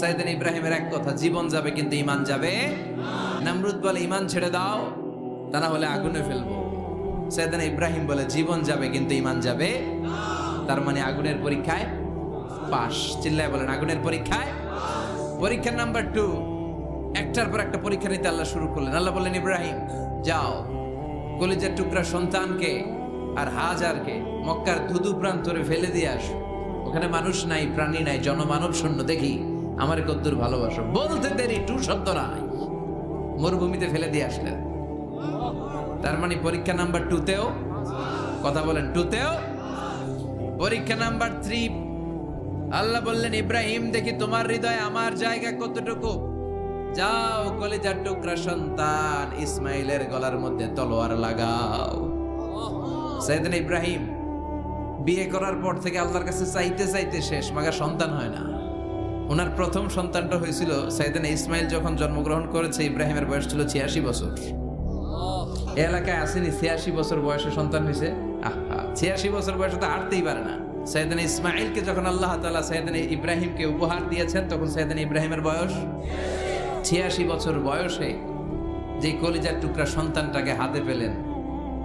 সাইয়েদনা ইব্রাহিমের এক কথা, জীবন যাবে কিন্তু ঈমান যাবে। নমরুদ বলে ঈমান ছেড়ে দাও, তা না হলে আগুনে ফেলবো। সাইয়েদনা ইব্রাহিম বলে জীবন যাবে কিন্তু ঈমান যাবে। তার মানে আগুনের পরীক্ষায় পাস। চিল্লায় বলেন আগুনের পরীক্ষায়। পরীক্ষা নাম্বার 2, একটার পর একটা পরীক্ষা নিতে আল্লাহ শুরু করলেন। আল্লাহ বললেন ইব্রাহিম যাও, কলিজার টুকরা সন্তানকে আর হাজারকে মক্কার ধুধু প্রান্তরে ফেলে দিয়ে আসো। ওখানে মানুষ নাই, প্রাণী নাই, জনমানব শূন্য, দেখি আমার কদ্দুর ভালোবাসো। বলতে দেরি 2 শব্দ নাই, মরুভূমিতে ফেলে দিয়ে আসলেন। তার মানে পরীক্ষা নাম্বার 2তেও কথা বলেন, 2তেও। পরীক্ষা নাম্বার 3, আল্লাহ বললেন ইব্রাহিম দেখি তোমার হৃদয়ে আমার জায়গা কতটুকু। যাও, কলিজার টুকরা সন্তান ইসমাইলের গলার মধ্যে তলোয়ার লাগাও। সাইয়েদনা ইব্রাহিম বিয়ে করার পর থেকে আল্লাহর কাছে চাইতে চাইতে শেষ, মাগার সন্তান হয় না। ওনার প্রথম সন্তানটা হয়েছিল সাইয়েদনা ইসমাইল যখন জন্মগ্রহণ করেছে। ইব্রাহিমের বয়স ছিল 86 বছর। এই এলাকায় আসেনি 86 বছর বয়সে সন্তান হয়েছে। 86 বছর বয়সে তো হাঁটতেই পারে না। সাইয়েদনা ইসমাইলকে যখন আল্লাহ তাআলা সাইয়েদনা ইব্রাহিমকে উপহার দিয়েছেন, তখন সাইয়েদনা ইব্রাহিমের বয়স 86 বছর বয়সে যে কলিজার টুকরা সন্তানটাকে হাতে পেলেন,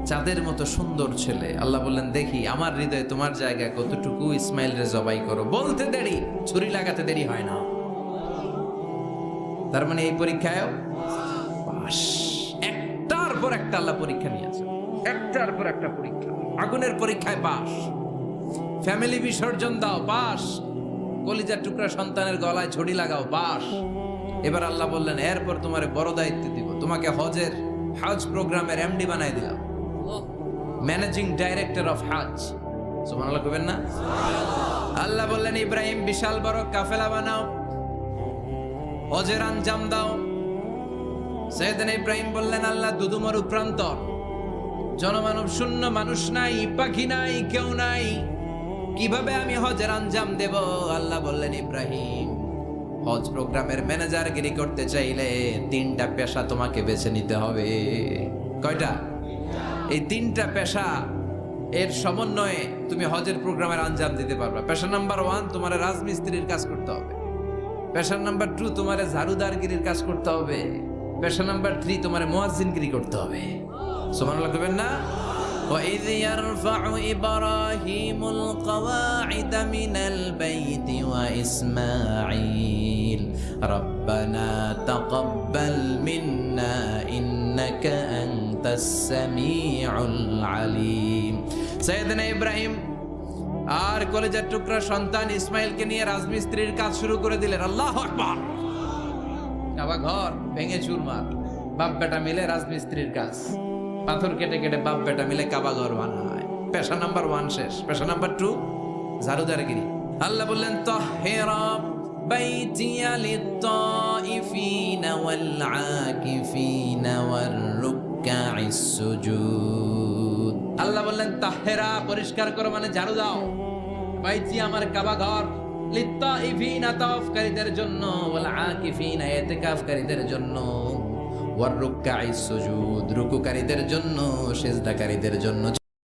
চাঁদের মতো সুন্দর ছেলে। আল্লাহ বললেন দেখি আমার হৃদয়ে তোমার জায়গা কতটুকু, ইসমাইল রে জবাই করো। বলতে দেরি, ছুরি লাগাতে দেরি হয় না। তার মানে এই পরীক্ষায় পাস। একটার পর একটা আল্লাহ পরীক্ষা নিয়েছে, একটার পর একটা পরীক্ষা। আগুনের পরীক্ষায় পাস, ফ্যামিলি বিসর্জন দাও পাস, কলিজার টুকরা সন্তানের গলায় ছড়ি লাগাও পাস। এবার আল্লাহ বললেন এরপর তোমার বড় দায়িত্ব দিব, তোমাকে হজ প্রোগ্রামের এমডি বানাই দিলাম, ম্যানেজিং ডাইরেক্টর অফ হজ। সুবহানাল্লাহ কইবেন না? আল্লাহ বললেন ইব্রাহিম বিশাল বড় কাফেলা বানাও, হজের আঞ্জাম দাও। সাইয়েদনা ইব্রাহিম বললেন আল্লাহ দুদুমরু প্রান্তর, জনমানব শূন্য, মানুষ নাই, পাখি নাই, কেউ নাই, কিভাবে আমি হজের আঞ্জাম দেব? আল্লাহ বললেন ইব্রাহিম হজ প্রোগ্রামের ম্যানেজারগিরি করতে চাইলে 3টা পেশা তোমাকে বেছে নিতে হবে। কয়টা? এই 3টা পেশা এর সমন্বয়ে তুমি হজের প্রোগ্রামের আঞ্জাম দিতে পারবে। পেশা নাম্বার 1 তোমার রাজমিস্ত্রির কাজ করতে হবে। পেশা নাম্বার 2 তোমার ঝাড়ুদারগিরির কাজ করতে হবে। পেশা নাম্বার 3 তোমার মুয়াজ্জিনগিরি করতে হবে। সুবহানাল্লাহ কইবেন না? وَإِذْ يَرْفَعُ إِبْرَاهِيمُ الْقَوَاعِدَ مِنَ الْبَيْتِ وَإِسْمَاعِيلُ رَبَّنَا تَقَبَّلْ مِنَّا إِنَّكَ أَنْتَ السَّمِيعُ الْعَلِيمُ। সাইয়েদনা ইব্রাহিম আর কলেজের টুকরা সন্তান ইসমাইলকে নিয়ে রাজমিস্ত্রির কাজ শুরু করে দিলেন। আল্লাহু আকবার। কাবা ঘর ভেঙে চুরমার, বাপ বেটা মিলে রাজমিস্ত্রির কাজ, পাথর কেটে কেটে বাপ বেটা মিলে কাবা ঘর বানায়। পেশা নাম্বার 1 শেষ। পেশা নাম্বার 2 ঝাড়ুদারগিরি। আল্লাহ বললেন তাহিরা বাইতিয়া লিত-তাইফিনা ওয়াল আকিফিনা ওয়ার রুকআইস সুজুদ। আল্লাহ বললেন তাহিরা পরিষ্কার করো, মানে ঝাড়ু দাও। বাইতি আমার কাবা ঘর, লিত-তাইফিনা তাওয়াফকারীদের জন্য, ওয়াল আকিফিনা ইতিকাফকারীদের জন্য, ওয়ার রুকআইস সুজুদ রুকুকারীদের জন্য, সিজদাকারীদের জন্য।